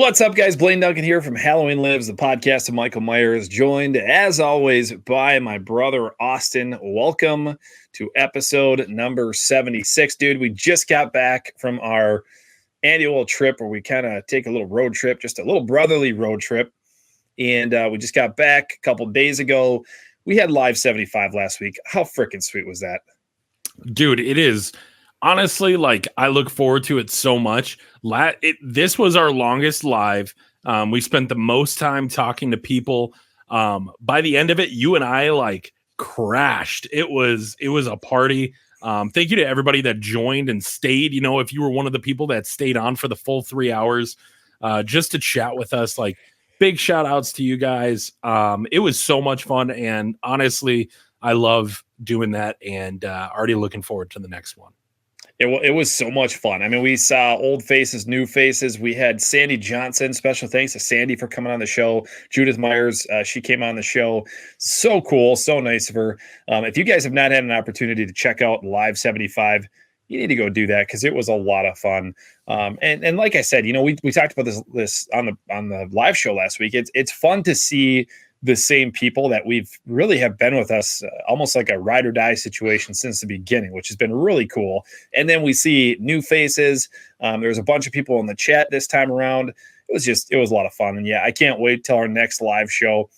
What's up, guys? Blaine Duncan here from Halloween Lives, the podcast of Michael Myers, joined, as always, by my brother, Austin. Welcome to episode number 76. Dude, we just got back from our annual trip where we kind of take a little road trip, just a little brotherly road trip. And we just got back a couple days ago. We had Live 75 last week. How freaking sweet was that? Dude, it is. Honestly, like, I look forward to it so much. This was our longest live. We spent the most time talking to people. By the end of it, you and I like crashed. It was a party. Thank you to everybody that joined and stayed. You know, if you were one of the people that stayed on for the full 3 hours just to chat with us, like, big shout outs to you guys. It was so much fun. And honestly, I love doing that and already looking forward to the next one. It was so much fun. I mean, we saw old faces, new faces. We had Sandy Johnson. Special thanks to Sandy for coming on the show. Judith Myers, she came on the show. So cool. So nice of her. If you guys have not had an opportunity to check out Live 75, you need to go do that because it was a lot of fun. And like I said, you know, we talked about this on the live show last week. It's fun to see the same people that we've really have been with us almost like a ride or die situation since the beginning, which has been really cool. And then we see new faces. There's a bunch of people in the chat this time around. It was a lot of fun. And yeah, I can't wait till our next live show.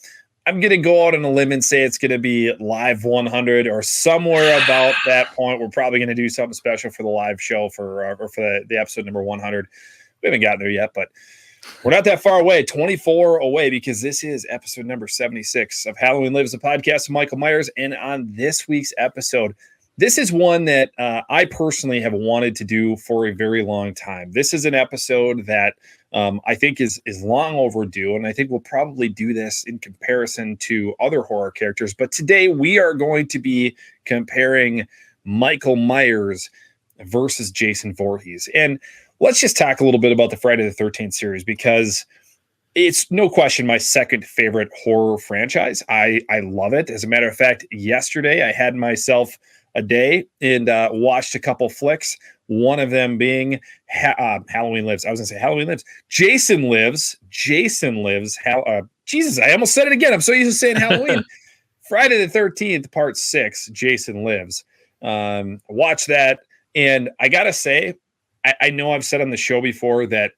I'm going to go out on a limb and say it's going to be Live 100 or somewhere about that point. We're probably going to do something special for the live show for the episode number 100. We haven't gotten there yet, but we're not that far away, 24 away, because this is episode number 76 of Halloween Lives, the podcast of Michael Myers. And on this week's episode, this is one that I personally have wanted to do for a very long time. This is an episode that I think is long overdue, and I think we'll probably do this in comparison to other horror characters. But today we are going to be comparing Michael Myers versus Jason Voorhees. And let's just talk a little bit about the Friday the 13th series, because it's no question my second favorite horror franchise. I love it. As a matter of fact, yesterday I had myself a day and watched a couple flicks, one of them being Halloween Lives. I was going to say Halloween Lives. Jason Lives. Jesus, I almost said it again. I'm so used to saying Halloween. Friday the 13th, part 6, Jason Lives. Watch that. And I got to say, I know I've said on the show before that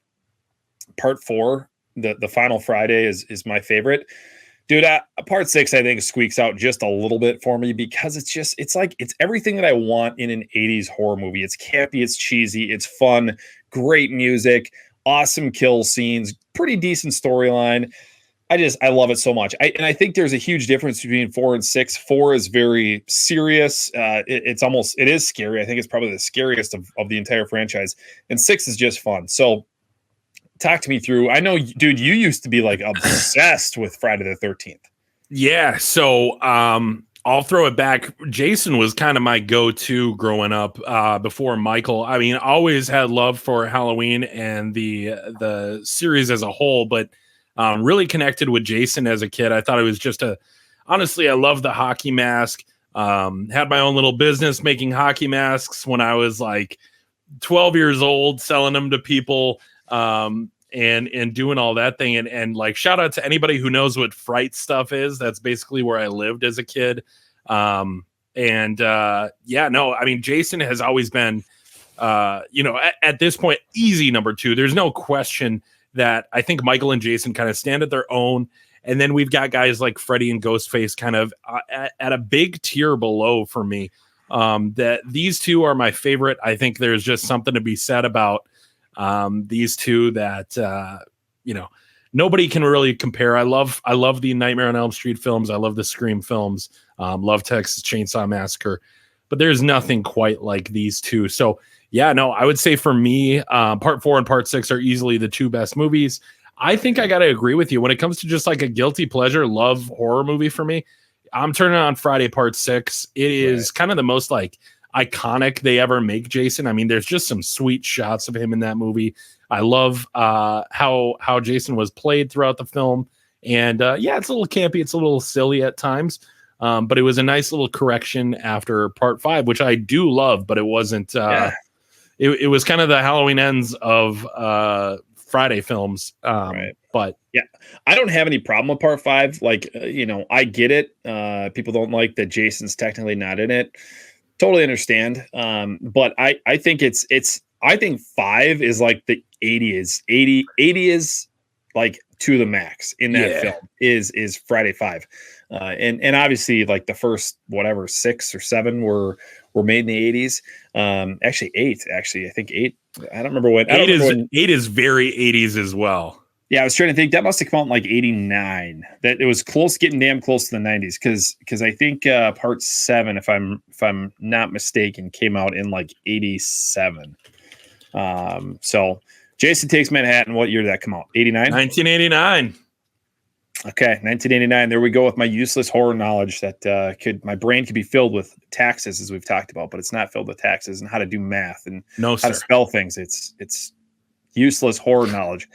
part 4, the final Friday is my favorite. Dude, part 6, I think, squeaks out just a little bit for me because it's everything that I want in an 80s horror movie. It's campy, it's cheesy, it's fun, great music, awesome kill scenes, pretty decent storyline. I love it so much. I think there's a huge difference between 4 and 6. 4 is very serious. It is scary. I think it's probably the scariest of the entire franchise. And 6 is just fun. So talk to me through. I know, dude, you used to be like obsessed with Friday the 13th. Yeah. So I'll throw it back. Jason was kind of my go-to growing up before Michael. I mean, always had love for Halloween and the series as a whole, but really connected with Jason as a kid. I thought it was honestly, I love the hockey mask. Had my own little business making hockey masks when I was like 12 years old, selling them to people and doing all that thing. And like, shout out to anybody who knows what Fright stuff is. That's basically where I lived as a kid. I mean, Jason has always been, at this point, easy number 2. There's no question that I think Michael and Jason kind of stand at their own. And then we've got guys like Freddy and Ghostface kind of at a big tier below for me. That these two are my favorite. I think there's just something to be said about these two that, nobody can really compare. I love the Nightmare on Elm Street films. I love the Scream films. Love Texas Chainsaw Massacre. But there's nothing quite like these two. So, yeah, no, I would say for me, part 4 and part 6 are easily the 2 best movies. I think I got to agree with you. When it comes to just like a guilty pleasure, love horror movie for me, I'm turning on Friday part 6. It is kind of the most like iconic they ever make Jason. I mean, there's just some sweet shots of him in that movie. I love how Jason was played throughout the film. And it's a little campy. It's a little silly at times. But it was a nice little correction after part 5, which I do love, but it wasn't. It was kind of the Halloween ends of Friday films. Right. But yeah, I don't have any problem with part 5. Like, I get it. People don't like that Jason's technically not in it. Totally understand. But I think I think 5 is like the 80 is like to the max in that film is Friday 5. And obviously like the first, whatever, 6 or 7 were made in the 80s. Actually 8, I think 8. I don't remember when. 8 is very 80s as well. Yeah, I was trying to think. That must have come out in like 89. That it was close, getting damn close to the 90s. Because I think part 7, if I'm not mistaken, came out in like 87. So Jason Takes Manhattan. What year did that come out? 89? 1989. Okay, 1989. There we go with my useless horror knowledge that my brain could be filled with taxes, as we've talked about, but it's not filled with taxes and how to do math and how to spell things. It's useless horror knowledge.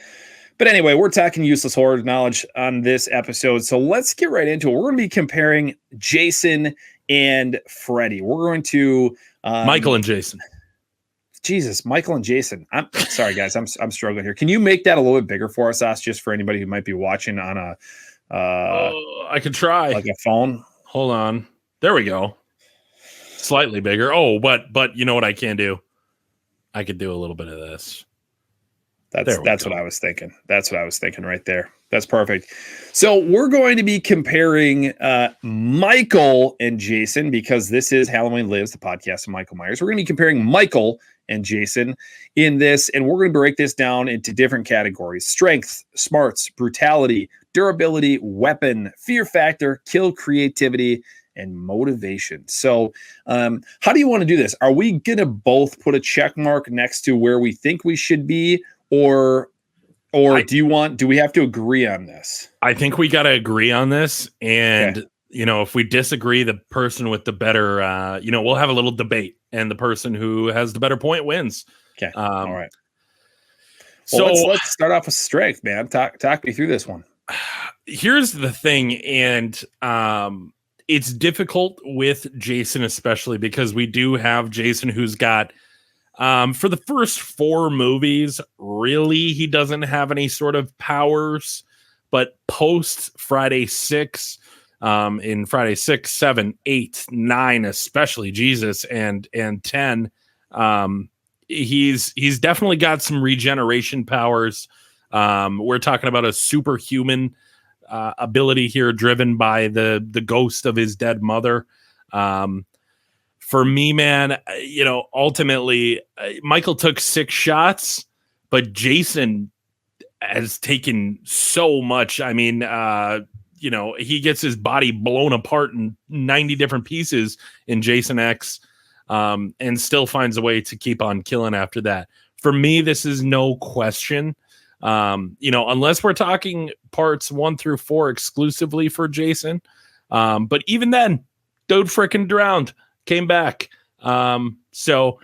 But anyway, we're talking useless horror knowledge on this episode. So let's get right into it. We're going to be comparing Jason and Freddy. We're going to Michael and Jason. Jesus, Michael and Jason. I'm sorry, guys. I'm struggling here. Can you make that a little bit bigger for us, just for anybody who might be watching on a I could try. Like a phone. Hold on. There we go. Slightly bigger. Oh, but you know what I can do? I could do a little bit of this. That's what I was thinking. That's what I was thinking right there. That's perfect. So we're going to be comparing Michael and Jason, because this is Halloween Lives, the podcast of Michael Myers. We're going to be comparing Michael and Jason in this, and we're going to break this down into different categories: strength, smarts, brutality, durability, weapon, fear factor, kill creativity, and motivation. So how do you want to do this? Are we going to both put a check mark next to where we think we should be? Or do we have to agree on this? I think we got to agree on this. And, if we disagree, the person with the better, we'll have a little debate, and the person who has the better point wins. Okay. All right. Well, so let's start off with strength, man. Talk me through this one. Here's the thing. And, it's difficult with Jason, especially because we do have Jason who's got, for the first 4 movies, really, he doesn't have any sort of powers, but post Friday 6, in Friday 6, 7, 8, 9, especially Jesus, and 10, he's definitely got some regeneration powers. We're talking about a superhuman ability here, driven by the ghost of his dead mother. For me, man, ultimately, Michael took 6 shots, but Jason has taken so much. I mean, he gets his body blown apart in 90 different pieces in Jason X, and still finds a way to keep on killing after that. For me, this is no question. Unless we're talking parts 1 through 4 exclusively for Jason. But even then, dude freaking drowned. Came back. So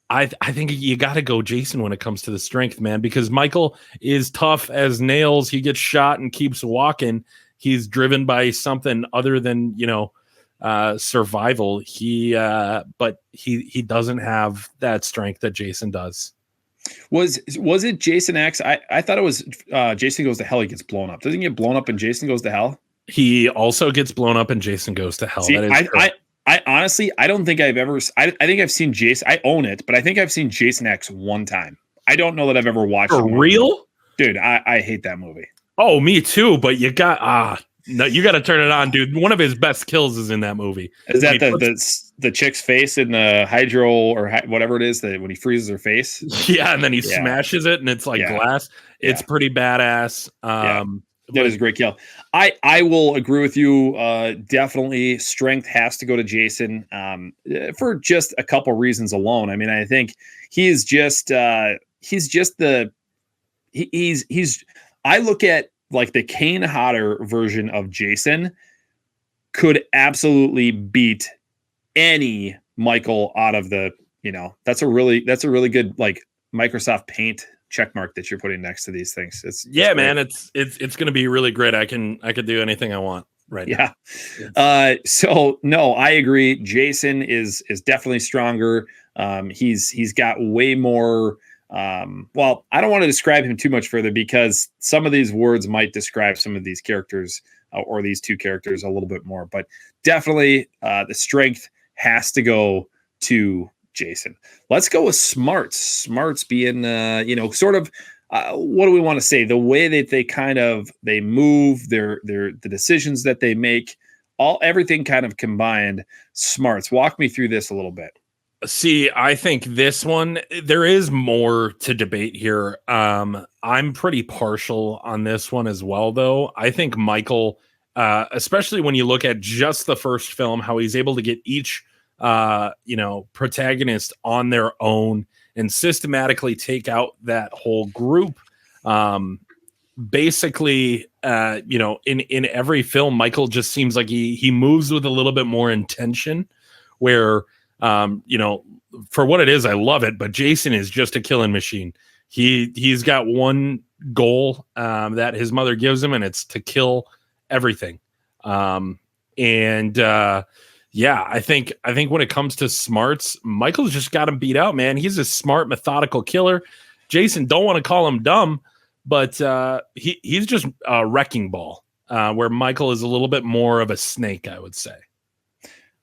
I think you got to go Jason when it comes to the strength, man, because Michael is tough as nails. He gets shot and keeps walking. He's driven by something other than, survival. But he doesn't have that strength that Jason does. Was it Jason X? I thought it was Jason Goes to Hell. He gets blown up. Doesn't he get blown up and Jason Goes to Hell? He also gets blown up and Jason Goes to Hell. See, I honestly, I don't think I've ever. I think I've seen Jason. I own it, but I think I've seen Jason X one time. I don't know that I've ever watched it. For real? Dude, I hate that movie. Oh, me too. But you got no, you got to turn it on, dude. One of his best kills is in that movie. Is that the chick's face in the hydro or whatever it is, that when he freezes her face? Yeah, and then he smashes it, and it's like glass. It's pretty badass. That is a great kill. I will agree with you. Definitely, strength has to go to Jason for just a couple reasons alone. I mean, I think he's just I look at like the Kane Hodder version of Jason could absolutely beat any Michael out of the. That's a really good like Microsoft Paint check mark that you're putting next to these things. It's man, it's going to be really great. I could do anything I want right now. So no, I agree. Jason is definitely stronger. He's got way more well, I don't want to describe him too much further because some of these words might describe some of these characters or these two characters a little bit more. But definitely the strength has to go to Jason. Let's go with smarts. Smarts being, sort of, what do we want to say? The way that they move, the decisions that they make, everything kind of combined. Smarts. Walk me through this a little bit. See, I think this one, there is more to debate here. I'm pretty partial on this one as well, though. I think Michael, especially when you look at just the first film, how he's able to get each, protagonist on their own and systematically take out that whole group. Basically, in every film, Michael just seems like he moves with a little bit more intention where, for what it is, I love it, but Jason is just a killing machine. He's got one goal that his mother gives him, and it's to kill everything. I think when it comes to smarts, Michael's just got him beat out, man. He's a smart, methodical killer. Jason, don't want to call him dumb, but he's just a wrecking ball, where Michael is a little bit more of a snake, I would say.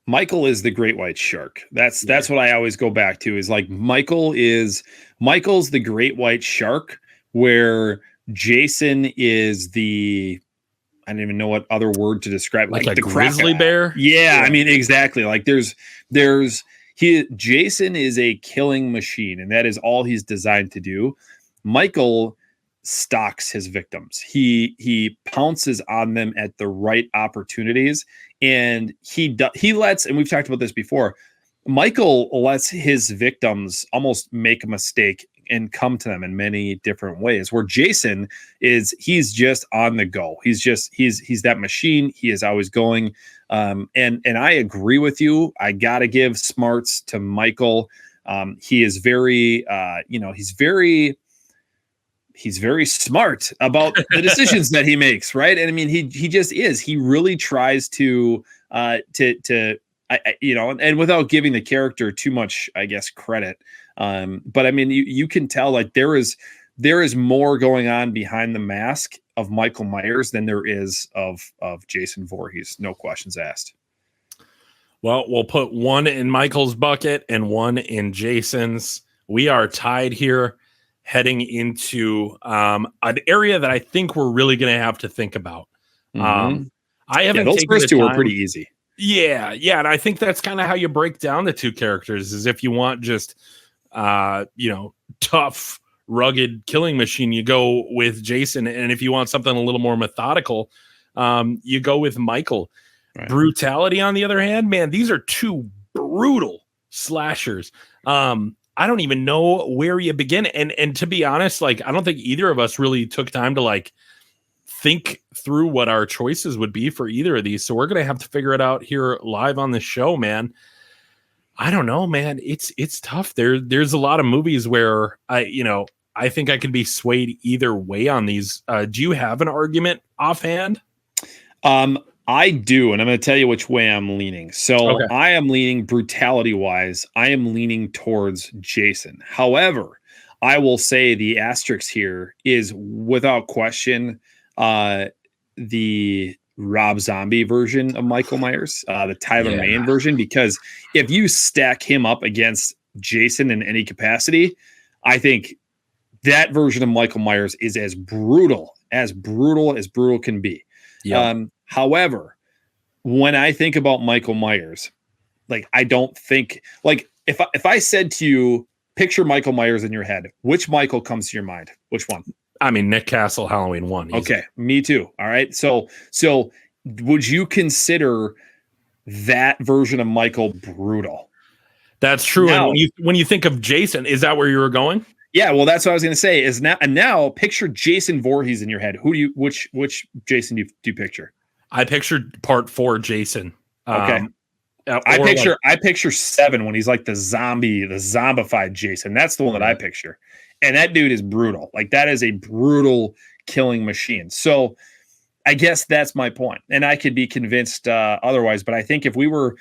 Michael is the great white shark. That's what I always go back to, is like Michael's the great white shark, where Jason is I don't even know what other word to describe, like the grizzly bear. Yeah, I mean, exactly. Like Jason is a killing machine, and that is all he's designed to do. Michael stalks his victims. He pounces on them at the right opportunities, and he lets, and we've talked about this before, Michael lets his victims almost make a mistake and come to them in many different ways, where Jason he's just on the go. He's that machine. He is always going. And I agree with you. I got to give smarts to Michael. He is very, he's very smart about the decisions that he makes. Right. And I mean, he just is, he really tries to and without giving the character too much, I guess, credit. But I mean, you can tell, like, there is more going on behind the mask of Michael Myers than there is of Jason Voorhees. No questions asked. Well, we'll put one in Michael's bucket and one in Jason's. We are tied here, heading into an area that I think we're really going to have to think about. I haven't. Those first two are pretty easy. Yeah, and I think that's kind of how you break down the two characters. Is if you want just tough, rugged killing machine, you go with Jason, and if you want something a little more methodical, you go with Michael. Right. Brutality, on the other hand, man, these are two brutal slashers. I don't even know where you begin. And to be honest, like, I don't think either of us really took time to like think through what our choices would be for either of these. So we're going to have to figure it out here live on the show, man. I don't know, man. It's tough. There's a lot of movies where I think I could be swayed either way on these. Do you have an argument offhand? I do, and I'm going to tell you which way I'm leaning. So okay. I am leaning brutality-wise. I am leaning towards Jason. However, I will say the asterisk here is without question the Rob Zombie version of Michael Myers, the Tyler Mane version, because if you stack him up against Jason in any capacity, I think that version of Michael Myers is as brutal as brutal can be. Yep. However, when I think about Michael Myers, like, I don't think, like, if I said to you, picture Michael Myers in your head, which Michael comes to your mind? Which one? I mean, Nick Castle, Halloween 1. Easy. Okay, me too. All right. So would you consider that version of Michael brutal? That's true. Now, and when you think of Jason, is that where you were going? Yeah, well, that's what I was going to say. Is now picture Jason Voorhees in your head. Which Jason do you picture? I pictured Part 4 Jason. Okay. I picture 7 when he's like the zombified Jason. That's the one that I picture. And that dude is brutal. Like, that is a brutal killing machine. So I guess that's my point. And I could be convinced otherwise, but I think if we were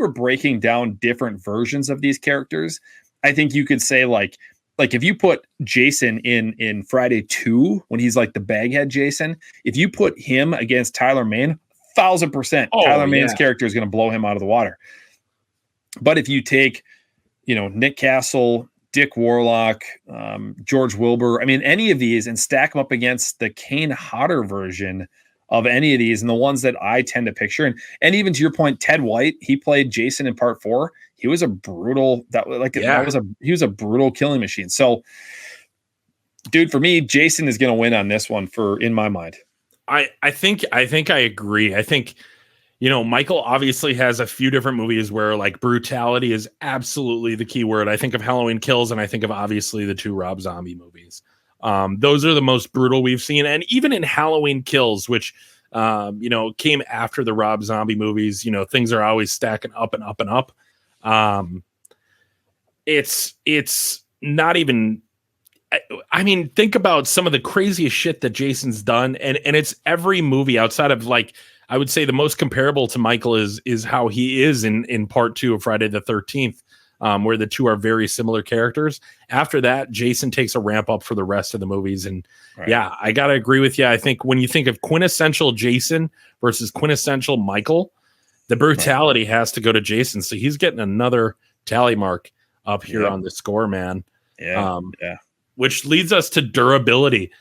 breaking down different versions of these characters, I think you could say, like, like if you put Jason in Friday 2 when he's like the baghead Jason, if you put him against Tyler Mane, 1,000% Tyler Mane's character is going to blow him out of the water. But if you take, Nick Castle, Dick Warlock, George Wilbur, I mean, any of these, and stack them up against the Kane Hodder version of any of these, and the ones that I tend to picture, and even to your point, Ted White, he played Jason in part 4. He was a brutal, he was a brutal killing machine. So, dude, for me, Jason is going to win on this one in my mind. I think I agree. I think, Michael obviously has a few different movies where like brutality is absolutely the key word. I think of Halloween Kills, and I think of obviously the 2 Rob Zombie movies. Those are the most brutal we've seen. And even in Halloween Kills, which, came after the Rob Zombie movies, things are always stacking up and up and up. It's not even, I mean, think about some of the craziest shit that Jason's done. And it's every movie outside of like, I would say the most comparable to Michael is how he is in part 2 of Friday the 13th, where the 2 are very similar characters. After that, Jason takes a ramp up for the rest of the movies. And yeah, I got to agree with you. I think when you think of quintessential Jason versus quintessential Michael, the brutality has to go to Jason. So he's getting another tally mark up here on the score, man. Yeah. Which leads us to durability.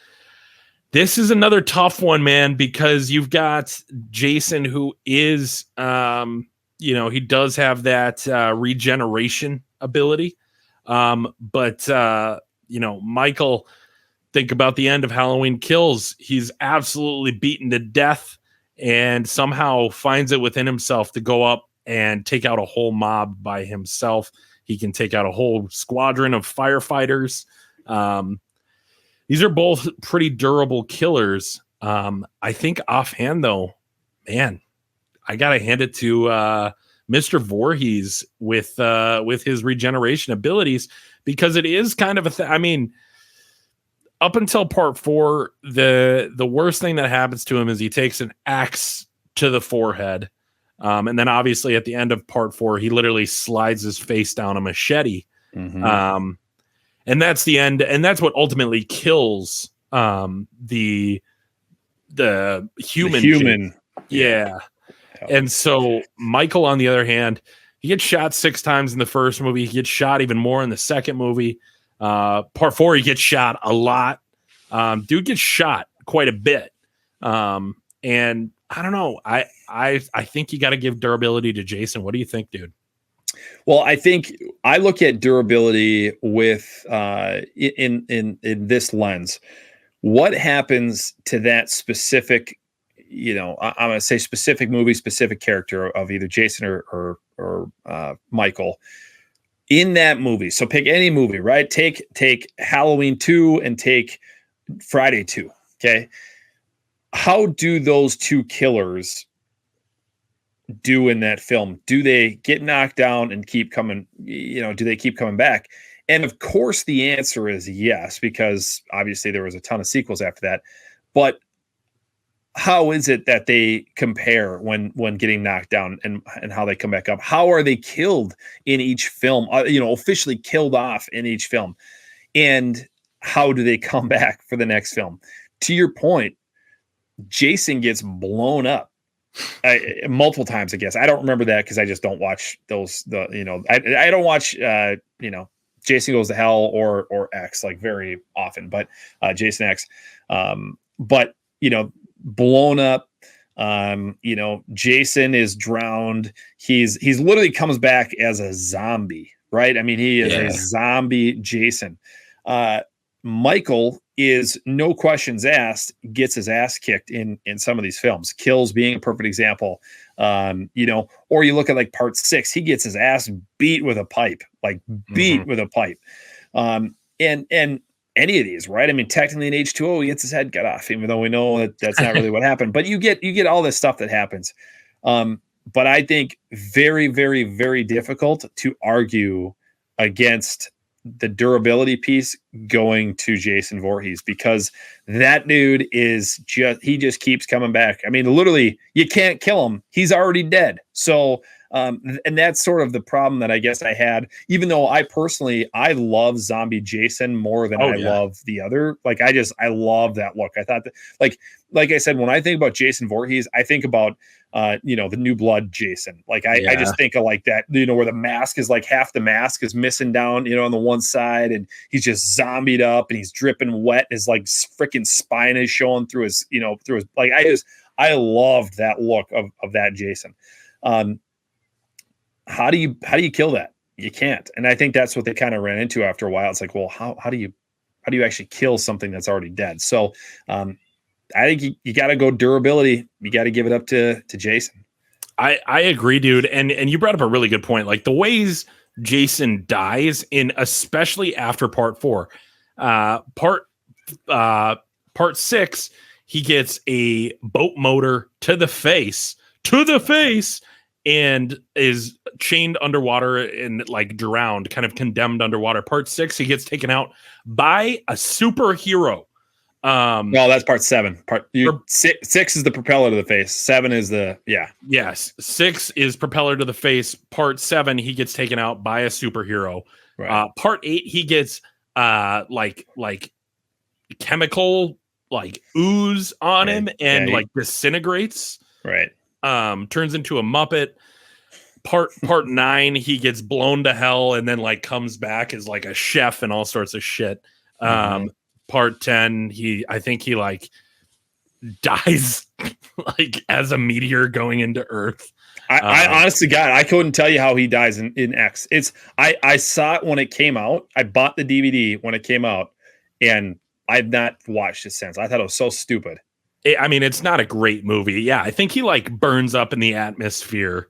This is another tough one, man, because you've got Jason who is, he does have that regeneration ability. But Michael, think about the end of Halloween Kills. He's absolutely beaten to death and somehow finds it within himself to go up and take out a whole mob by himself. He can take out a whole squadron of firefighters. These are both pretty durable killers. I think offhand, though, man, I got to hand it to Mr. Voorhees with his regeneration abilities, because it is kind of I mean, up until part 4, the worst thing that happens to him is he takes an axe to the forehead. And then obviously at the end of part 4, he literally slides his face down a machete. Mm-hmm. And that's the end. And that's what ultimately kills the human. Yeah. And so Michael, on the other hand, he gets shot 6 times in the first movie. He gets shot even more in the second movie. Part 4, he gets shot a lot. Dude gets shot quite a bit. And I don't know. I think you got to give durability to Jason. What do you think, dude? Well, I think I look at durability with in this lens. What happens to that specific, I'm going to say specific movie, specific character of either Jason or Michael in that movie? So pick any movie, right? Take Halloween 2 and take Friday 2. Okay, how do those 2 killers do in that film? Do they get knocked down and keep coming? Do they keep coming back? And of course, the answer is yes, because obviously there was a ton of sequels after that. But how is it that they compare when getting knocked down and how they come back up? How are they killed in each film? Officially killed off in each film, and how do they come back for the next film? To your point, Jason gets blown up multiple times. I guess I don't remember that because I just don't watch those. I don't watch Jason Goes to Hell or X like very often, but Jason X. But blown up. Jason is drowned. He's literally comes back as a zombie, right? I mean, he is a zombie Jason. Michael is, no questions asked, gets his ass kicked in some of these films. Kills being a perfect example. Or you look at like part 6, he gets his ass beat with a pipe, with a pipe. And any of these, right? I mean, technically in H2O, he gets his head cut off, even though we know that that's not really what happened. But you get all this stuff that happens. But I think very, very, very difficult to argue against the durability piece going to Jason Voorhees because that dude he just keeps coming back. I mean, literally, you can't kill him. He's already dead. So, and that's sort of the problem that I guess I had, even though I love zombie Jason more than I love the other. Like, I love that look. I thought that, like I said, when I think about Jason Voorhees, I think about, the New Blood Jason. Like, I just think of like that, where the mask is like half the mask is missing down, on the one side, and he's just zombied up and he's dripping wet. His like freaking spine is showing through his, like, I loved that look of that Jason. How do you kill that? You can't. And I think that's what they kind of ran into after a while. It's like, well, how do you actually kill something that's already dead? So, I think you got to go durability. You got to give it up to Jason. I agree, dude. And you brought up a really good point. Like the ways Jason dies especially after part 4, part 6, he gets a boat motor to the face and is chained underwater and like drowned, kind of condemned underwater. Part 6, he gets taken out by a superhero. No, that's part 7. Six is the propeller to the face. 7 is yes. 6 is propeller to the face. Part 7, he gets taken out by a superhero. Right. Part 8, he gets like chemical like ooze on him and like disintegrates. Right. Turns into a Muppet. Part 9, he gets blown to hell and then like comes back as like a chef and all sorts of shit. Part 10, I think he like dies like as a meteor going into Earth. I honestly, God, I couldn't tell you how he dies in X. I saw it when it came out. I bought the DVD when it came out, and I've not watched it since. I thought it was so stupid. It's not a great movie. Yeah, I think he like burns up in the atmosphere,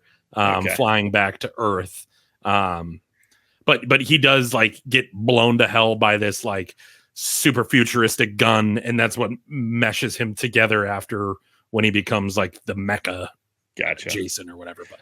flying back to Earth. But he does like get blown to hell by this like super futuristic gun, and that's what meshes him together after when he becomes like the mecha Jason or whatever. But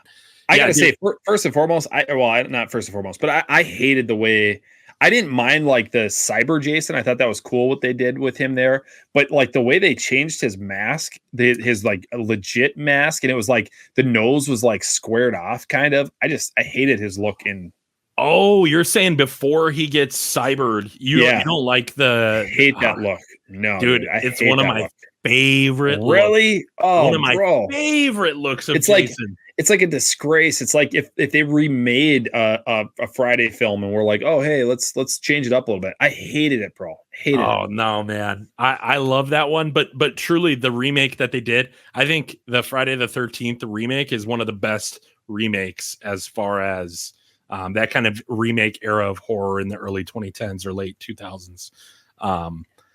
I gotta say, first and foremost, not first and foremost, but I hated the way. I didn't mind like the cyber Jason. I thought that was cool what they did with him there, but like the way they changed his mask, his like a legit mask, and it was like the nose was like squared off kind of. I hated his look in. Oh, you're saying before he gets cybered, you don't like I hate that look. No, dude, it's one of my favorite. Really? Looks. Oh, one of my favorite looks of Jason. It's like a disgrace. It's like if they remade a Friday film and we're like, oh hey, let's change it up a little bit. I hated it, bro. Hated it. Oh no, man. I love that one, but truly the remake that they did, I think the Friday the 13th remake is one of the best remakes as far as that kind of remake era of horror in the early 2010s or late 2000s.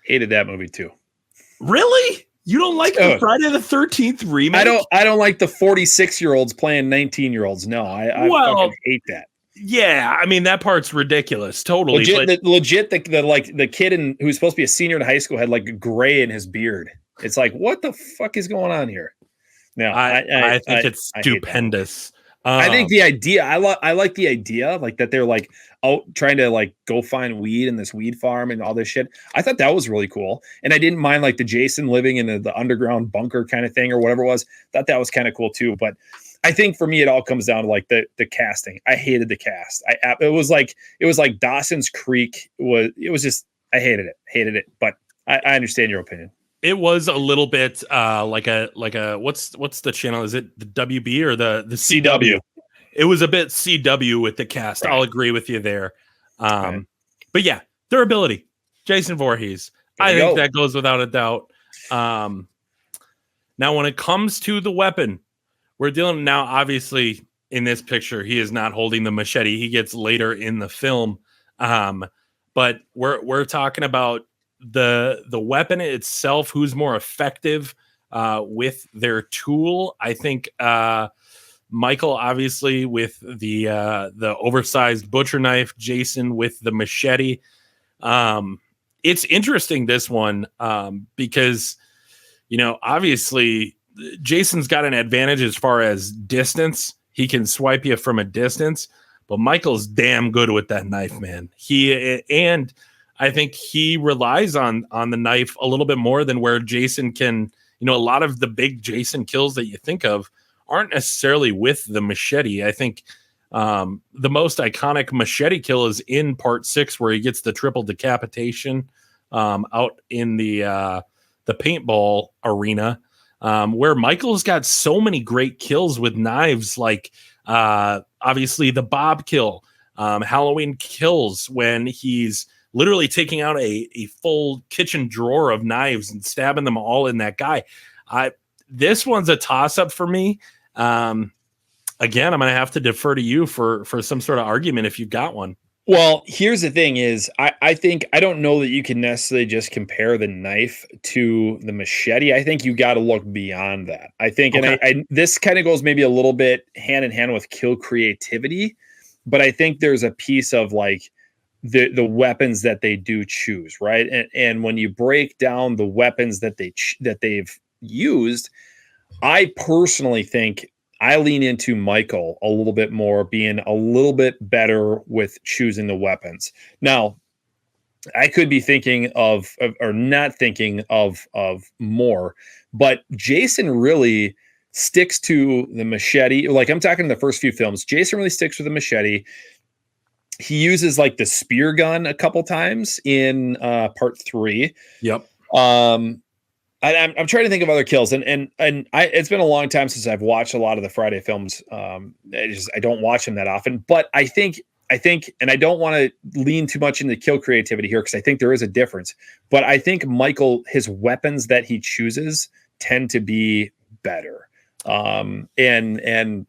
Hated that movie too. Really? You don't like the Friday the 13th remake? I don't like the 46-year-olds playing 19-year-olds. No, I fucking hate that. Yeah, I mean that part's ridiculous. Totally. Legit, the kid who's supposed to be a senior in high school had like gray in his beard. It's like, what the fuck is going on here? No, I think it's stupendous. I think the idea, I like the idea, like that they're like out trying to like go find weed in this weed farm and all this shit. I thought that was really cool. And I didn't mind like the Jason living in the underground bunker kind of thing or whatever it was. Thought that was kind of cool too. But I think for me, it all comes down to like the casting. I hated the cast. It was like Dawson's Creek I hated it. But I understand your opinion. It was a little bit like a what's the channel? Is it the WB or the CW? It was a bit CW with the cast. Right. I'll agree with you there. Right. But yeah, durability. Jason Voorhees. I think that goes without a doubt. Now, when it comes to the weapon, we're dealing now. Obviously, in this picture, he is not holding the machete. He gets later in the film, but we're talking about the weapon itself, who's more effective with their tool. I think Michael obviously with the oversized butcher knife, Jason with the machete. It's interesting, this one, because obviously Jason's got an advantage as far as distance. He can swipe you from a distance, but Michael's damn good with that knife, man. I think he relies on the knife a little bit more than where Jason can, a lot of the big Jason kills that you think of aren't necessarily with the machete. I think the most iconic machete kill is in part 6, where he gets the triple decapitation out in the paintball arena, where Michael's got so many great kills with knives, like obviously the Bob kill, Halloween Kills, when he's literally taking out a full kitchen drawer of knives and stabbing them all in that guy. This one's a toss-up for me. Again, I'm going to have to defer to you for some sort of argument if you've got one. Well, here's the thing is, I think, I don't know that you can necessarily just compare the knife to the machete. I think you got to look beyond that. I think, okay. And this kind of goes maybe a little bit hand in hand with kill creativity, but I think there's a piece of like the weapons that they do choose, right? And when you break down the weapons that they've used, I personally think I lean into Michael a little bit more, being a little bit better with choosing the weapons. Now, I could be thinking of or not thinking of more, but Jason really sticks to the machete. Like, I'm talking in the first few films, Jason really sticks with the machete. He uses like the spear gun a couple times in part 3. Yep. I'm trying to think of other kills, and it's been a long time since I've watched a lot of the Friday films. I don't watch them that often, but I think, and I don't want to lean too much into kill creativity here, because I think there is a difference. But I think Michael, his weapons that he chooses tend to be better, and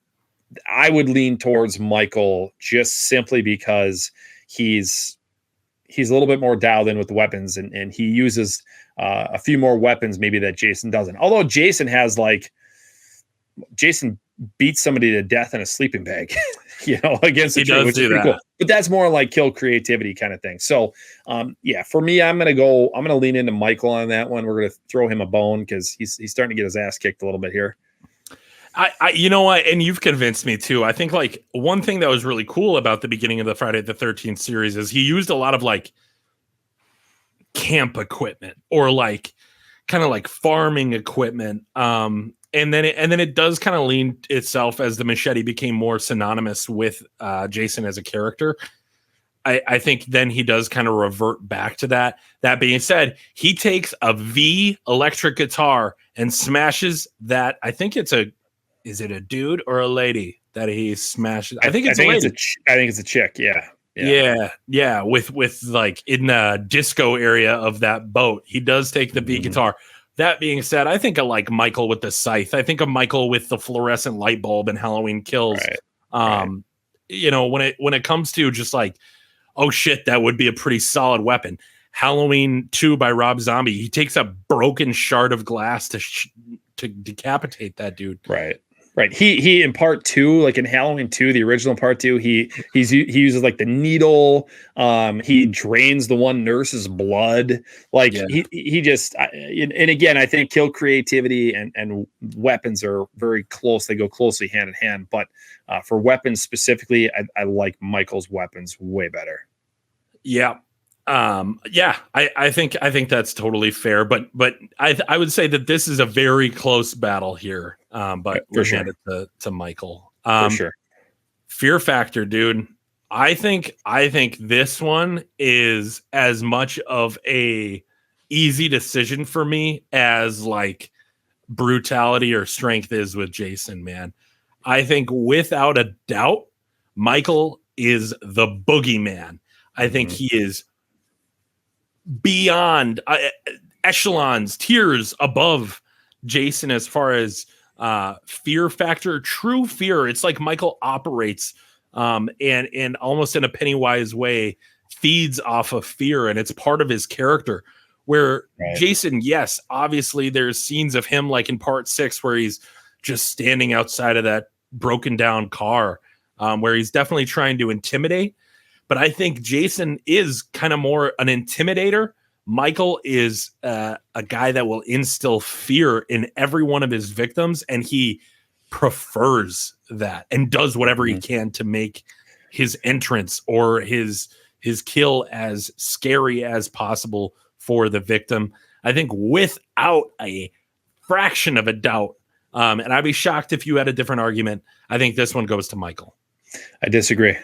I would lean towards Michael just simply because he's a little bit more dialed in with the weapons, and he uses a few more weapons maybe that Jason doesn't. Although Jason beats somebody to death in a sleeping bag, against a tree, which is pretty cool. But that's more like kill creativity kind of thing. So for me, I'm going to lean into Michael on that one. We're going to throw him a bone because he's starting to get his ass kicked a little bit here. I you know what, and you've convinced me too. I think like one thing that was really cool about the beginning of the Friday the 13th series is he used a lot of like camp equipment, or like kind of like farming equipment. And then it does kind of lean itself as the machete became more synonymous with Jason as a character. I think then he does kind of revert back to that. That being said, he takes a V electric guitar and smashes that. I think is it a dude or a lady that he smashes? I think it's a lady. I think it's a chick. Yeah. With like in the disco area of that boat, he does take the B guitar. That being said, I think of like Michael with the scythe. I think of Michael with the fluorescent light bulb and Halloween Kills. Right. When it comes to just like, oh shit, that would be a pretty solid weapon. Halloween 2 by Rob Zombie. He takes a broken shard of glass to decapitate that dude. Right. He in part 2, like in Halloween 2, the original part 2, he uses like the needle. He drains the one nurse's blood. Like he just, and again, I think kill creativity and weapons are very close. They go closely hand in hand. But for weapons specifically, I like Michael's weapons way better. Yeah. I think that's totally fair, but I would say that this is a very close battle here. But we'll hand it to Michael. For sure. Fear factor, dude. I think this one is as much of a easy decision for me as like brutality or strength is with Jason, man. I think without a doubt, Michael is the boogeyman. I think he is beyond echelons, tiers above Jason as far as fear factor, true fear. It's like Michael operates and almost in a Pennywise way feeds off of fear, and it's part of his character. Where Jason, yes, obviously there's scenes of him like in part 6 where he's just standing outside of that broken down car, where he's definitely trying to intimidate. But I think Jason is kind of more an intimidator. Michael is a guy that will instill fear in every one of his victims, and he prefers that and does whatever he can to make his entrance or his his kill as scary as possible for the victim. I think without a fraction of a doubt, and I'd be shocked if you had a different argument, I think this one goes to Michael. I disagree.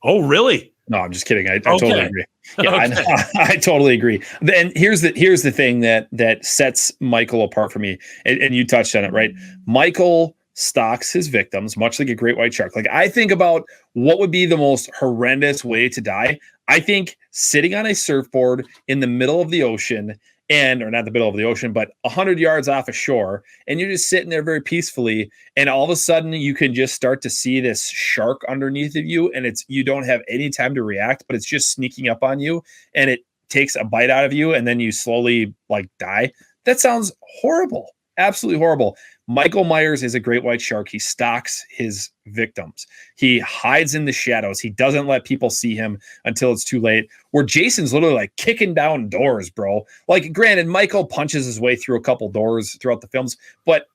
Oh, really? No, I'm just kidding. I totally agree. Yeah, Okay. I totally agree. And here's the thing that sets Michael apart for me, and you touched on it, right? Michael stalks his victims, much like a great white shark. Like, I think about what would be the most horrendous way to die. I think sitting on a surfboard in the middle of the ocean, or not the middle of the ocean, but 100 yards off a shore, and you're just sitting there very peacefully, and all of a sudden you can just start to see this shark underneath of you, and you don't have any time to react, but it's just sneaking up on you, and it takes a bite out of you, and then you slowly die. That sounds horrible. Absolutely horrible. Michael Myers is a great white shark. He stalks his victims. He hides in the shadows. He doesn't let people see him until it's too late. Where Jason's literally kicking down doors, bro. Granted, Michael punches his way through a couple doors throughout the films, but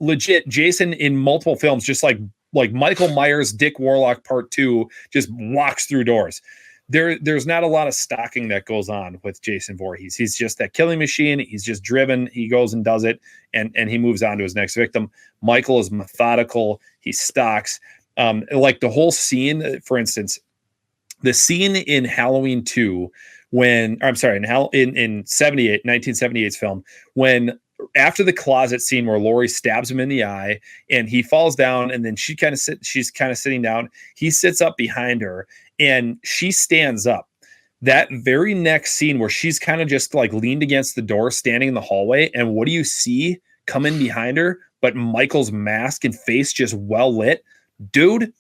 legit, Jason in multiple films, just like Michael Myers, Dick Warlock Part 2, just walks through doors. There's not a lot of stalking that goes on with Jason Voorhees. He's just that killing machine. He's just driven. He goes and does it, and he moves on to his next victim. Michael is methodical. He stalks. The whole scene, for instance, the scene in Halloween 2, in 1978's film, when after the closet scene where Laurie stabs him in the eye and he falls down, and then she's kind of sitting down. He sits up behind her and she stands up. That very next scene where she's kind of just leaned against the door, standing in the hallway, and what do you see come in behind her but Michael's mask and face just well lit? Dude,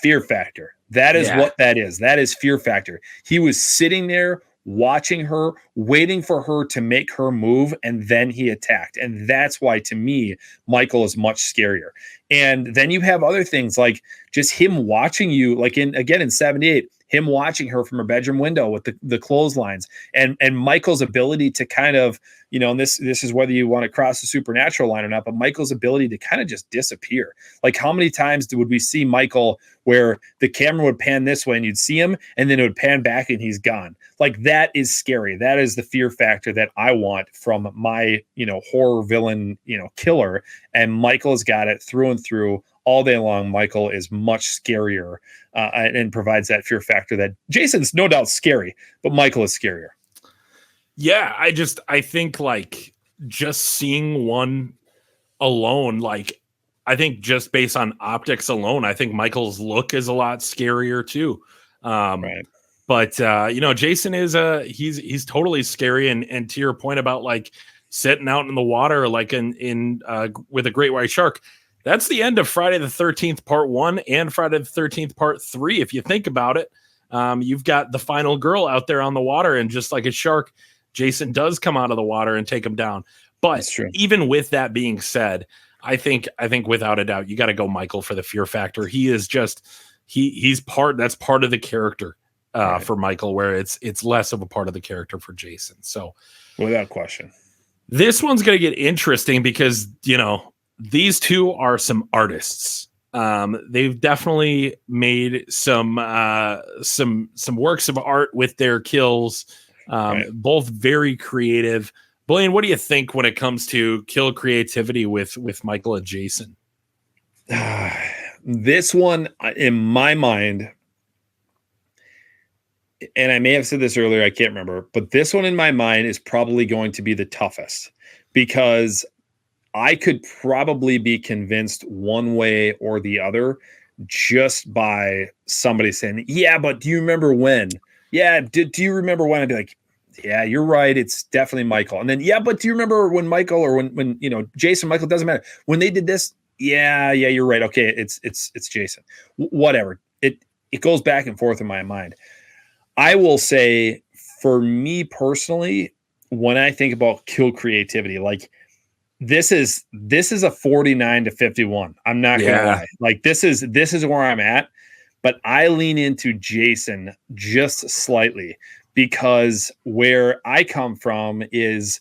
fear factor. That is what that is. That is fear factor. He was sitting there watching her, waiting for her to make her move, and then he attacked. And that's why, to me, Michael is much scarier. And then you have other things like just him watching you, in 78, him watching her from her bedroom window with the clotheslines, and Michael's ability to kind of, and this is whether you want to cross the supernatural line or not, but Michael's ability to kind of just disappear. How many times would we see Michael where the camera would pan this way and you'd see him, and then it would pan back and he's gone? That is scary. That is the fear factor that I want from my, horror villain, killer. And Michael's got it through and through. All day long, Michael is much scarier and provides that fear factor that Jason's no doubt scary, but Michael is scarier. Yeah, I think just seeing one alone, I think just based on optics alone, I think Michael's look is a lot scarier too. Right. But Jason is he's totally scary, and to your point about sitting out in the water in with a great white shark. That's the end of Friday the 13th Part 1 and Friday the 13th Part 3. If you think about it, you've got the final girl out there on the water, and just like a shark, Jason does come out of the water and take him down. But even with that being said, I think without a doubt, you got to go Michael for the fear factor. He is just that's part of the character for Michael, where it's less of a part of the character for Jason. So without question, this one's going to get interesting because these two are some artists. They've definitely made some works of art with their kills. Both very creative. Blaine, what do you think when it comes to kill creativity with Michael and Jason? This one, in my mind, and I may have said this earlier, I can't remember, but this one in my mind is probably going to be the toughest, because I could probably be convinced one way or the other just by somebody saying, yeah, but do you remember when? Yeah, do you remember when? I'd be like, yeah, you're right. It's definitely Michael. And then, yeah, but do you remember when Michael, or when Jason, Michael, doesn't matter. When they did this, yeah, you're right. Okay, it's Jason. Whatever. It goes back and forth in my mind. I will say, for me personally, when I think about kill creativity, this is a 49-51. I'm not gonna lie. This is where I'm at, but I lean into Jason just slightly, because where I come from is,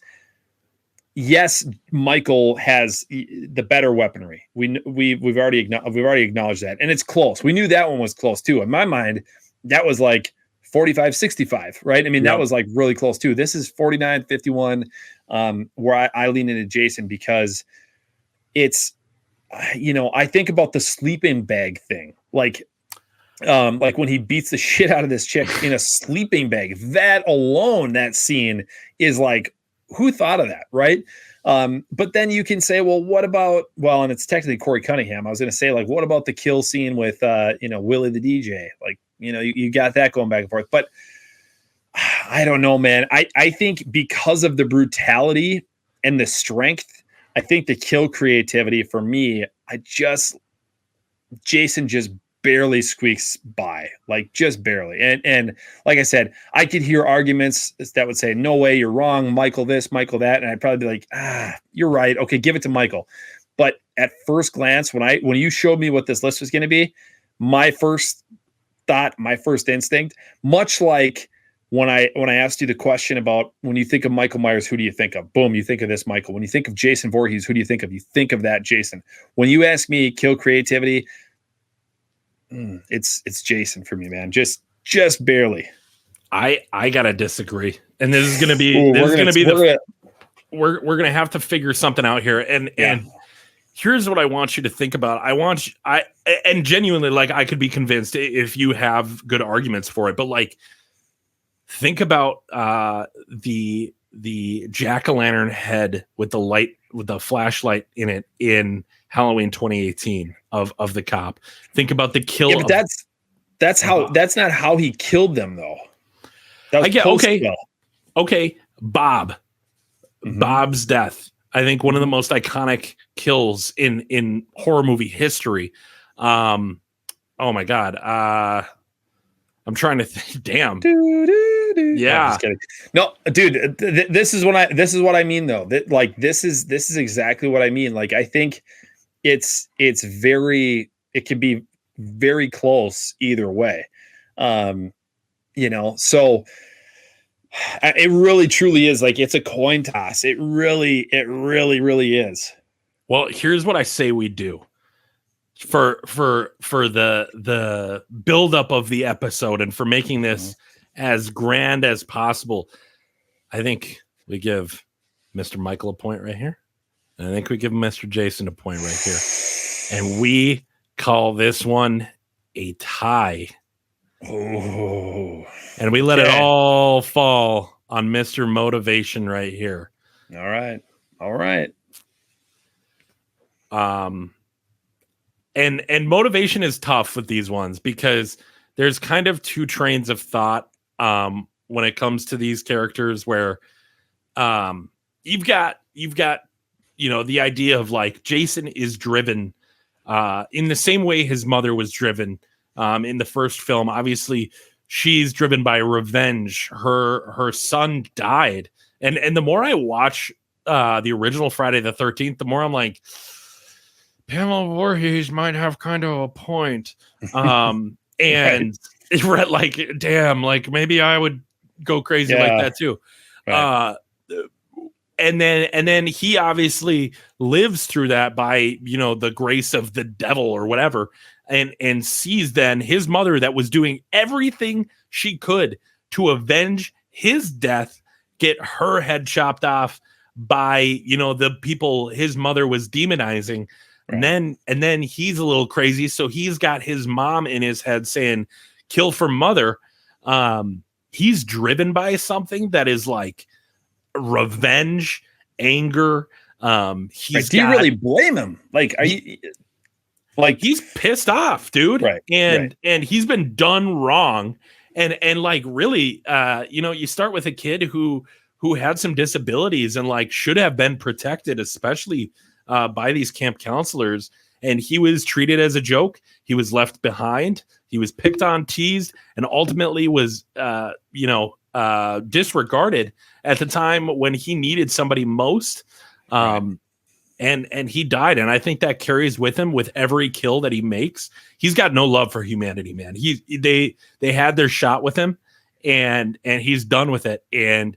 yes, Michael has the better weaponry. We've already acknowledged that, and it's close. We knew that one was close too. In my mind, that was 45-65, right? I mean, that was like really close too. This is 49-51, where I lean into Jason because it's, I think about the sleeping bag thing, like when he beats the shit out of this chick in a sleeping bag. That alone, that scene is like, who thought of that, right? But then you can say, well, what about, and it's technically Corey Cunningham. I was going to say, like, what about the kill scene with, Willie the DJ? Like, you got that going back and forth. But I don't know, man. I think because of the brutality and the strength, I think the kill creativity for me, Jason just barely squeaks by, like just barely. And like I said, I could hear arguments that would say, no way, you're wrong, Michael this, Michael that. And I'd probably be like, you're right. Okay, give it to Michael. But at first glance, when you showed me what this list was going to be, my first thought, my first instinct, much like when I asked you the question about when you think of Michael Myers, who do you think of? Boom, you think of this Michael. When you think of Jason Voorhees, who do you think of? You think of that Jason. When you ask me kill creativity, it's Jason for me, man. Just barely. I gotta disagree, and this is gonna be we're gonna have to figure something out here. And here's what I want you to think about. And genuinely, like, I could be convinced if you have good arguments for it, but like, think about the jack-o'-lantern head with the light, with the flashlight in it in Halloween 2018 of the cop. Think about the kill. Yeah, but that's not how he killed them, though. I get okay. Bob. Mm-hmm. Bob's death. I think one of the most iconic kills in horror movie history. Oh my God. I'm trying to think. Damn. Yeah. Just kidding. No, dude. This is what I mean, though. This is exactly what I mean. Like, I think it could be very close either way. So it really truly is, like, it's a coin toss. It really is. Well, here's what I say we do for the buildup of the episode and for making this as grand as possible. I think we give Mr. Michael a point right here. And I think we give Mr. Jason a point right here. And we call this one a tie. Oh. And we let it all fall on Mr. Motivation right here. All right. And motivation is tough with these ones because there's kind of two trains of thought when it comes to these characters, where you've got the idea of, like, Jason is driven in the same way his mother was driven in the first film. Obviously, she's driven by revenge. Her son died, and the more I watch the original Friday the 13th, the more I'm like, Pamela Voorhees might have kind of a point. And right. Like, damn, like, maybe I would go crazy like that too. Right. And then he obviously lives through that by, the grace of the devil or whatever, and sees then his mother that was doing everything she could to avenge his death, get her head chopped off by, the people his mother was demonizing. Right. And then he's a little crazy. So he's got his mom in his head saying, kill for mother. He's driven by something that is like revenge, anger. Do you really blame him? Like, are you like, he's pissed off, dude. Right. And he's been done wrong. And like, really, you start with a kid who had some disabilities and, like, should have been protected, especially by these camp counselors. And he was treated as a joke. He was left behind. He was picked on, teased, and ultimately was, disregarded at the time when he needed somebody most. And he died. And I think that carries with him with every kill that he makes. He's got no love for humanity, man. They had their shot with him, and he's done with it. And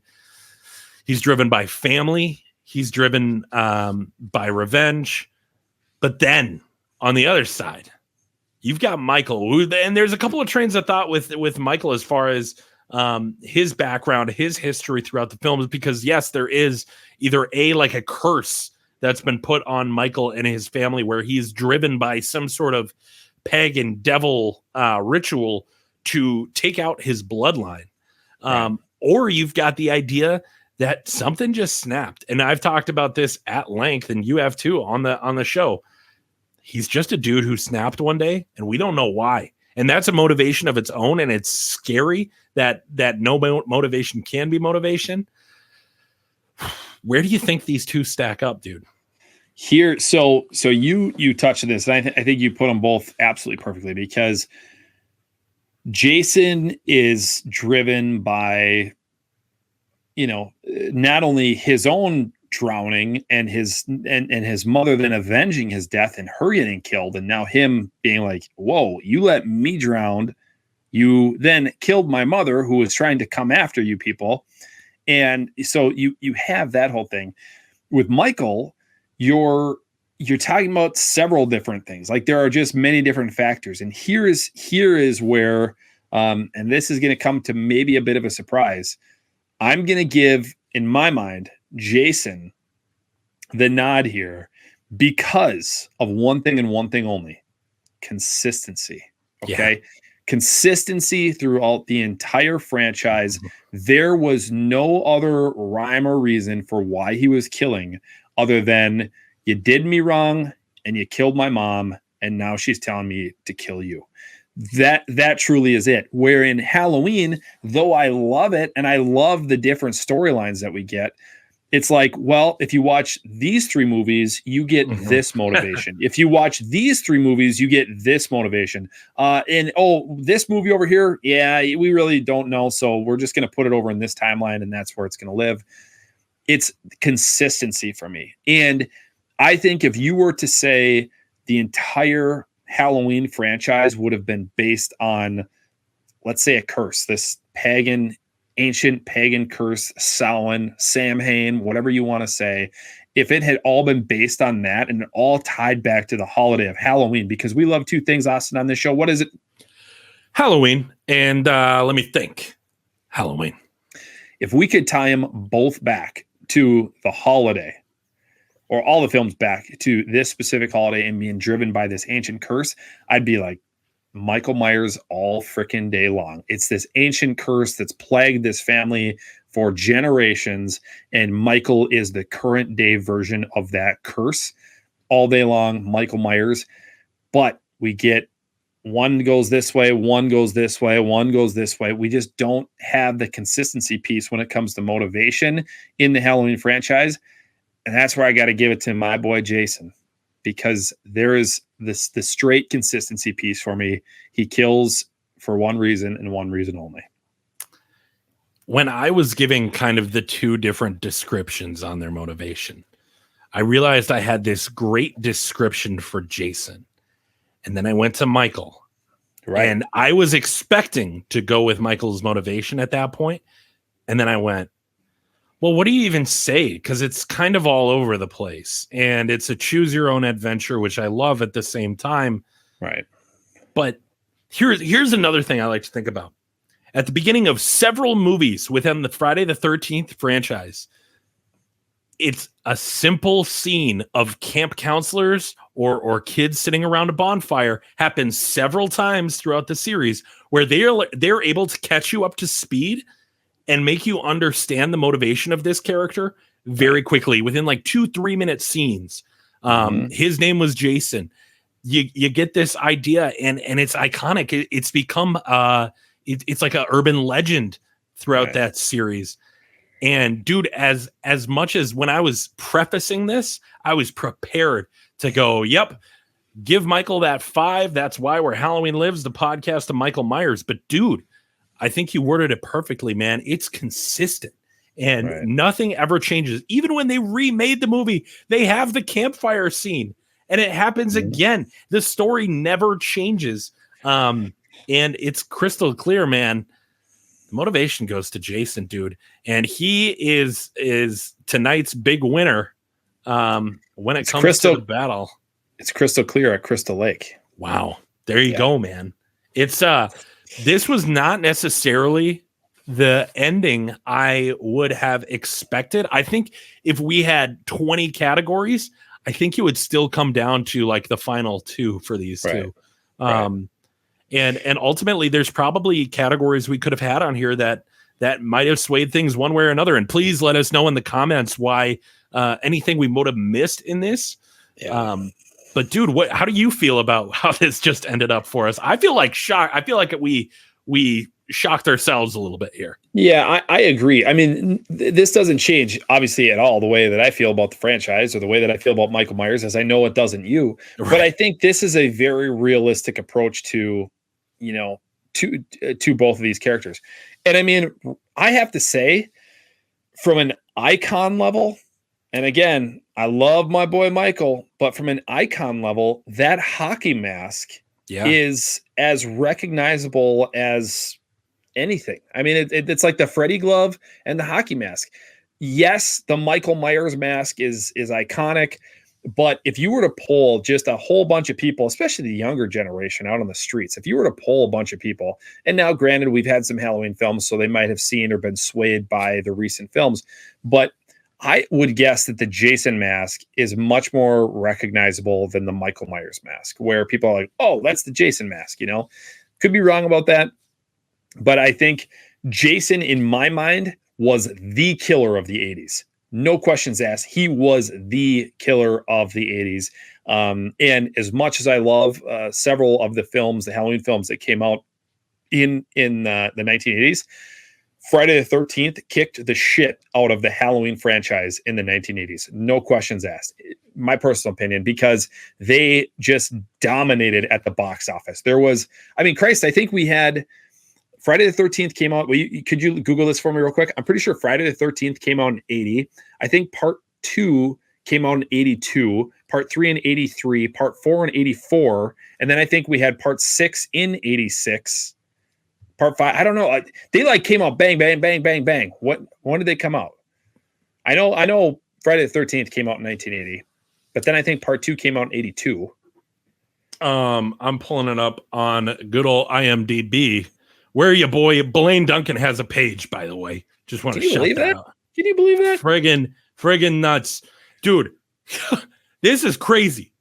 he's driven by family. He's driven by revenge. But then on the other side, you've got Michael, and there's a couple of trains of thought with Michael as far as his background, his history throughout the films, because yes, there is either like a curse that's been put on Michael and his family where he's driven by some sort of pagan devil ritual to take out his bloodline. Or you've got the idea that something just snapped. And I've talked about this at length, and you have too on the show. He's just a dude who snapped one day and we don't know why. And that's a motivation of its own. And it's scary that no motivation can be motivation. Where do you think these two stack up, dude? Here, so you touched on this, and I think you put them both absolutely perfectly, because Jason is driven by, not only his own drowning and his mother then avenging his death and her getting killed, and now him being like, whoa, you let me drown, you then killed my mother who was trying to come after you people. And so you have that whole thing. With Michael, you're talking about several different things. Like, there are just many different factors. And here is where, and this is going to come to maybe a bit of a surprise. I'm going to give, in my mind, Jason the nod here because of one thing and one thing only: consistency. Okay. Yeah. Consistency throughout the entire franchise. There was no other rhyme or reason for why he was killing other than, you did me wrong and you killed my mom, and now she's telling me to kill you. That truly is it. Where in Halloween, though I love it and I love the different storylines that we get, it's like, well, if you watch these 3 movies, you get this motivation. If you watch these 3 movies, you get this motivation. And this movie over here, yeah, we really don't know, so we're just going to put it over in this timeline, and that's where it's going to live. It's consistency for me. And I think if you were to say the entire Halloween franchise would have been based on, let's say, a curse, this ancient pagan curse, Samhain, whatever you want to say, if it had all been based on that and it all tied back to the holiday of Halloween, because we love 2 things, Austin, on this show. What is it? Halloween. And let me think. Halloween. If we could tie them both back to the holiday, or all the films back to this specific holiday and being driven by this ancient curse, I'd be like, Michael Myers all freaking day long. It's this ancient curse that's plagued this family for generations, and Michael is the current day version of that curse. All day long, Michael Myers. But we get one goes this way, one goes this way, one goes this way. We just don't have the consistency piece when it comes to motivation in the Halloween franchise. And that's where I got to give it to my boy Jason, because there is the straight consistency piece for me. He kills for one reason and one reason only. When I was giving kind of the 2 different descriptions on their motivation, I realized I had this great description for Jason. And then I went to Michael. Right. And I was expecting to go with Michael's motivation at that point. And then I went, well, what do you even say? Because it's kind of all over the place. And it's a choose your own adventure, which I love at the same time. Right. But here's another thing I like to think about. At the beginning of several movies within the Friday the 13th franchise, it's a simple scene of camp counselors or kids sitting around a bonfire happens several times throughout the series, where they're able to catch you up to speed and make you understand the motivation of this character very quickly within like 2-3 minute scenes. His name was Jason. You get this idea, and it's iconic. It's become it's like an urban legend throughout that series. And dude, as much as when I was prefacing this, I was prepared to go, yep, give Michael that 5. That's why Where Halloween Lives, the podcast of Michael Myers. But dude, I think you worded it perfectly, man. It's consistent and nothing ever changes. Even when they remade the movie, they have the campfire scene and it happens again. The story never changes. And it's crystal clear, man. The motivation goes to Jason, dude. And he is tonight's big winner when it comes to the battle. It's crystal clear at Crystal Lake. Wow. There you go, man. It's this was not necessarily the ending I would have expected. I think if we had 20 categories, I think it would still come down to like the final two for these two. And ultimately there's probably categories we could have had on here that might have swayed things one way or another. And please let us know in the comments why anything we would have missed in this. But dude, how do you feel about how this just ended up for us? I feel like shocked. I feel like we shocked ourselves a little bit here. Yeah, I agree. I mean, this doesn't change obviously at all the way that I feel about the franchise or the way that I feel about Michael Myers, as I know it doesn't you. Right. But I think this is a very realistic approach to, to both of these characters. And I mean, I have to say, from an icon level, and again, I love my boy Michael, but from an icon level, that hockey mask is as recognizable as anything. I mean, it's like the Freddy glove and the hockey mask. Yes, the Michael Myers mask is iconic, but if you were to poll just a whole bunch of people, especially the younger generation out on the streets, if you were to poll a bunch of people, and now granted, we've had some Halloween films, so they might have seen or been swayed by the recent films, but I would guess that the Jason mask is much more recognizable than the Michael Myers mask, where people are like, oh, that's the Jason mask, Could be wrong about that. But I think Jason, in my mind, was the killer of the 80s. No questions asked. He was the killer of the 80s. And as much as I love several of the films, the Halloween films that came out in the 1980s, Friday the 13th kicked the shit out of the Halloween franchise in the 1980s. No questions asked. My personal opinion, because they just dominated at the box office. There was, Christ, I think we had Friday the 13th came out. Could you Google this for me real quick? I'm pretty sure Friday the 13th came out in 80. I think part 2 came out in 82, part 3 in 83, part 4 in 84. And then I think we had part 6 in 86. Part 5, I don't know. They came out bang, bang, bang, bang, bang. When did they come out? I know Friday the 13th came out in 1980, but then I think part 2 came out in 82. I'm pulling it up on good old IMDb, where your boy Blaine Duncan has a page, by the way. Just want to shout that out. Can you believe that? Friggin' nuts. Dude, this is crazy.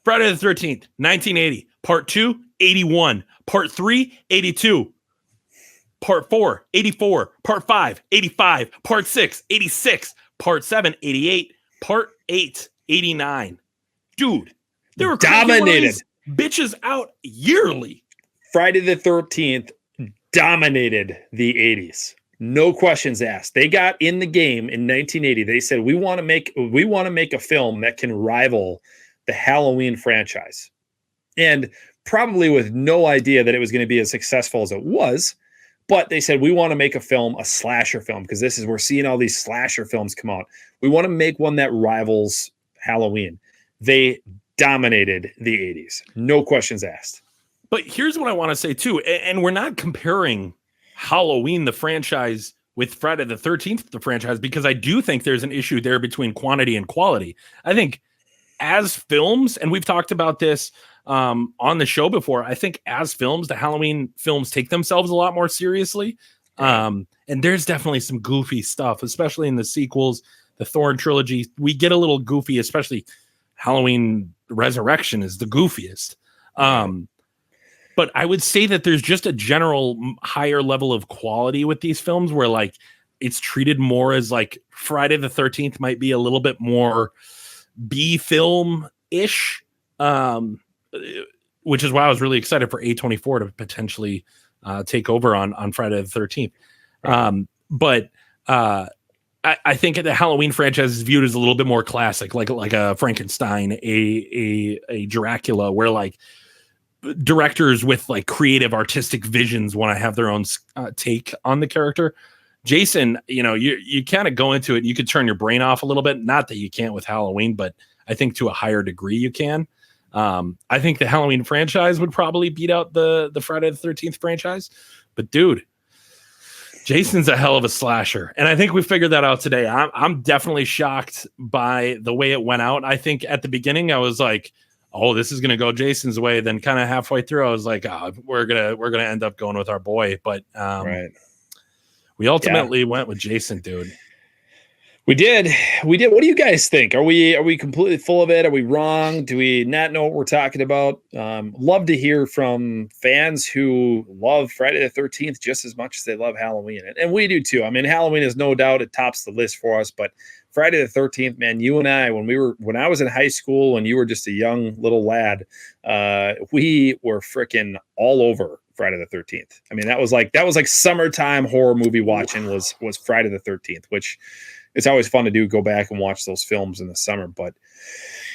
Friday the 13th, 1980. Part 2, 81. Part 3, 82. Part 4, 84. Part 5, 85. Part 6, 86. Part 7, 88. Part 8, 89. Dude, they were dominated bitches out yearly. Friday the 13th dominated the 80s. No questions asked. They got in the game in 1980. They said, we want to make a film that can rival the Halloween franchise. And probably with no idea that it was going to be as successful as it was. But they said, we want to make a slasher film, because we're seeing all these slasher films come out. We want to make one that rivals Halloween. They dominated the 80s. No questions asked. But here's what I want to say too. And we're not comparing Halloween, the franchise, with Friday the 13th, the franchise, because I do think there's an issue there between quantity and quality. I think as films, and we've talked about this on the show before, I think as films, the Halloween films take themselves a lot more seriously. And there's definitely some goofy stuff, especially in the sequels, the Thorn trilogy. We get a little goofy, especially Halloween Resurrection is the goofiest. But I would say that there's just a general higher level of quality with these films where it's treated more as Friday the 13th might be a little bit more B film ish. Which is why I was really excited for A24 to potentially take over on Friday the 13th. But I think the Halloween franchise is viewed as a little bit more classic, like a Frankenstein, a Dracula, where directors with creative artistic visions want to have their own take on the character. Jason, you kind of go into it. You could turn your brain off a little bit. Not that you can't with Halloween, but I think to a higher degree you can. I think the Halloween franchise would probably beat out the Friday the 13th franchise. But dude, Jason's a hell of a slasher. And I think we figured that out today. I'm definitely shocked by the way it went out. I think at the beginning I was like, oh, this is going to go Jason's way. Then kind of halfway through, I was like, oh, we're going to end up going with our boy. But we ultimately went with Jason, dude. We did. What do you guys think? Are we completely full of it? Are we wrong? Do we not know what we're talking about? Love to hear from fans who love Friday the 13th just as much as they love Halloween. And we do too. I mean, Halloween is no doubt, it tops the list for us, but Friday the 13th, man, you and I, when I was in high school and you were just a young little lad, we were freaking all over Friday the 13th. I mean, that was like summertime horror movie watching was Friday the 13th, which it's always fun to do, go back and watch those films in the summer. But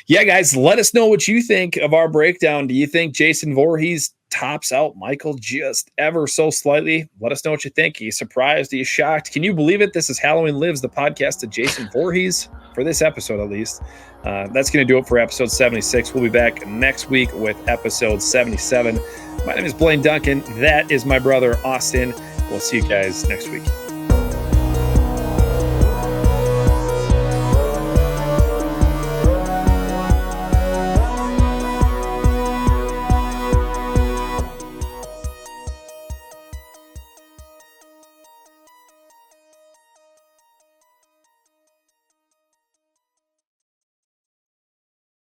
yeah, guys, let us know what you think of our breakdown. Do you think Jason Voorhees tops out Michael just ever so slightly? Let us know what you think. Are you surprised? Are you shocked? Can you believe it? This is Halloween Lives, the podcast of Jason Voorhees, for this episode at least. That's going to do it for episode 76. We'll be back next week with episode 77. My name is Blaine Duncan. That is my brother, Austin. We'll see you guys next week.